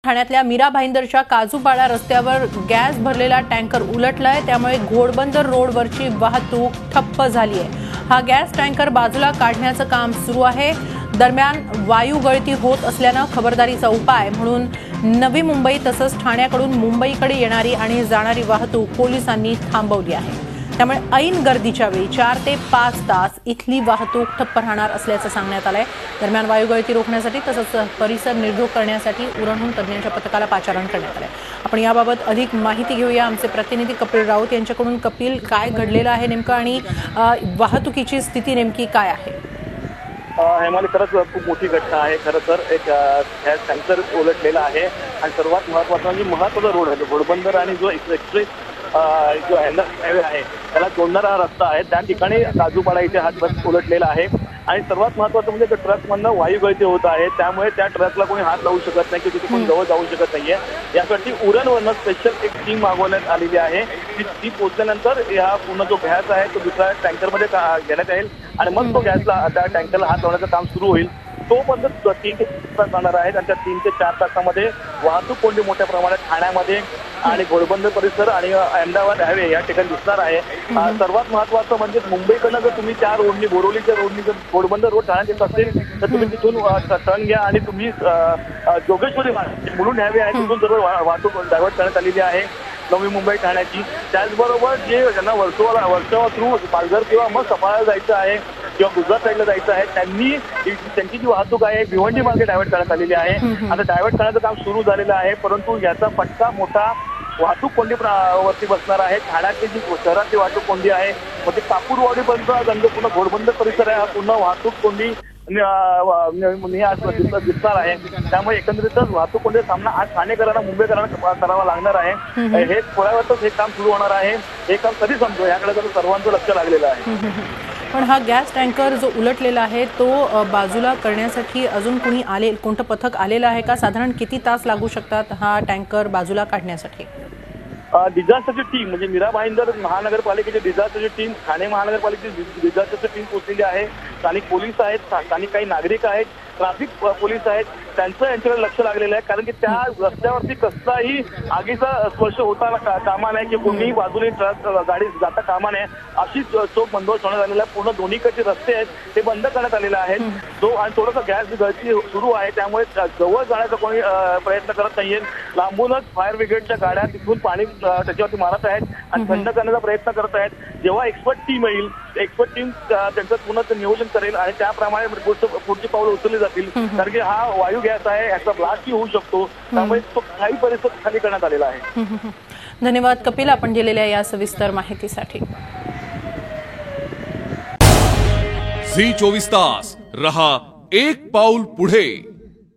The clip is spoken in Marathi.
ठाण्यातल्या मीरा भाईंदरच्या काजूपाडा रस्त्यावर गॅस भरलेला टँकर उलटलाय, त्यामुळे घोडबंदर रोडवरची वाहतूक ठप्प झाली आहे। हा गॅस टँकर बाजूला काढण्याचं काम सुरू आहे। दरम्यान वायू गळती होत असल्यानं खबरदारीचा उपाय म्हणून नवी मुंबई तसंच ठाण्याकडून मुंबईकडे येणारी आणि जाणारी वाहतूक पोलिसांनी थांबवली आहे। त्यामुळे ऐन गर्दीच्या वेळी 4 ते 5 तास इथली वाहतूक ठप्प राहणार असल्याचं सांगण्यात आलंय। दरम्यान वायुगळती रोखण्यासाठी तसंच परिसर निर्धोक करण्यासाठी उरणहून तज्ज्ञांच्या पथकाला पाचारण करण्यात आलंय। आपण याबाबत अधिक माहिती घेऊया आमचे प्रतिनिधी कपिल राऊत यांच्याकडून। कपिल, काय घडलेलं आहे नेमकं आणि वाहतुकीची स्थिती नेमकी काय आहे? हेमाली, खरंच खूप मोठी घटना आहे। खरं तर एक गॅस टँकर उलटलेला आहे आणि सर्वात महत्त्वाचं म्हणजे महत्त्वाचा रोड आहे घोडबंदर आणि जो एक्सप्रेस जो हायवे आहे त्याला जोडणारा रस्ता आहे, त्या ठिकाणी काजूपाडा इथे हा ट्रक उलटलेला आहे। आणि सर्वात महत्त्वाचं म्हणजे त्या ट्रकमधनं वायू गळती होत आहे, त्यामुळे त्या ट्रकला कोणी हात लावू शकत नाही की तिथे कोणी जवळ जाऊ शकत नाहीये। यासाठी उरणवरनं स्पेशल एक टीम मागवण्यात आलेली आहे। ती पोहोचल्यानंतर हा पूर्ण जो गॅस आहे तो दुसऱ्या टँकरमध्ये घेण्यात येईल आणि मग तो गॅसला त्या टँकरला हात लावण्याचं काम सुरू होईल। तोपर्यंत 3 ते 4 तास जाणार आहेत आणि त्या 3 ते 4 तासामध्ये वाहतूक कोंडी मोठ्या प्रमाणात ठाण्यामध्ये आणि घोडबंदर परिसर आणि अहमदाबाद हायवे या ठिकाणी दिसणार आहे। सर्वात महत्त्वाचं म्हणजे मुंबईकडनं जर तुम्ही त्या रोडनी बोरिवलीच्या रोडनी जर घोडबंदर रोड ठाण्यात येत असेल तर तुम्ही तिथून टर्न घ्या आणि तुम्ही जोगेश्वरी मुलुंड हायवे आहे तिथून सर्व वाहतूक डायव्हर्ट करण्यात आलेली आहे नवी मुंबई ठाण्याची। त्याचबरोबर जे ज्यांना वर्सोवा थ्रू पालघर किंवा मग सफाळा जायचं आहे किंवा गुजरात साईडला जायचं आहे त्यांची जी वाहतूक आहे भिवंडी मार्गे डायव्हर्ट करण्यात आलेली आहे। आता डायव्हर्ट करण्याचं काम सुरू झालेलं आहे, परंतु याचा फटका मोठा वाहतूक कोंडी वरती बसणार आहे। ठाण्याची जी शहरातली वाहतूक कोंडी आहे मग ती कापूरवाडीपर्यंत पूर्ण घोडबंदर परिसर आहे, हा पूर्ण वाहतूक कोंडी दिसणार आहे। त्यामुळे एकंदरीतच वाहतूक कोंडी सामना आज ठाणेकरांना मुंबईकरांना करावा लागणार आहे। हे थोड्या वेळातच हे काम सुरू होणार आहे। हे काम कधी संपतो याकडे तर सर्वांचं लक्ष लागलेलं आहे। पण हा गॅस टँकर जो उलटलेला आहे तो बाजूला करण्यासाठी अजून कोणतं पथक आलेलं आहे का? साधारण किती तास लागू शकतात हा टँकर बाजूला काढण्यासाठी? डिझास्टरची टीम म्हणजे मीरा भाईंदर महानगरपालिकेची डिझास्टरची टीम, ठाणे महानगरपालिकेची डिझास्टरची टीम पोहोचलेली आहे। स्थानिक पोलीस आहेत, स्थानिक काही नागरिक आहेत, ट्रॅफिक पोलीस आहेत, त्यांचं यांच्याकडे लक्ष लागलेलं आहे। कारण की त्या रस्त्यावरती कसलाही आगीचा स्पर्श होता कामा नाही की कोणीही बाजूने ट्रक गाडी जाता कामा नये अशी चोख बंदोबस्त होण्यात आलेला आहे। पूर्ण दोन्हीकडचे रस्ते आहेत ते बंद करण्यात आलेले आहेत। आणि थोडासा गॅस गळती सुरू आहे त्यामुळे जवळ जाण्याचा कोणी प्रयत्न करत नाहीये। लांबूनच फायर ब्रिगेडच्या गाड्या तिथून पाणी त्याच्यावरती मारत आहेत आणि थंड करण्याचा प्रयत्न करत आहेत। जेव्हा एक्सपर्ट टीम येईल एक्सपर्ट टीम त्यांचं पुन्हा नियोजन करेल आणि त्याप्रमाणे पुढची पावलं उचलली जातील। कारण की हा वायू गॅस आहे, याचा ब्लास्टही होऊ शकतो, त्यामुळे तो काही परिसर खाली करण्यात आलेला आहे। धन्यवाद कपिल, आपण दिलेल्या या सविस्तर माहितीसाठी। झी 24 तास रहा एक पाऊल पुढे।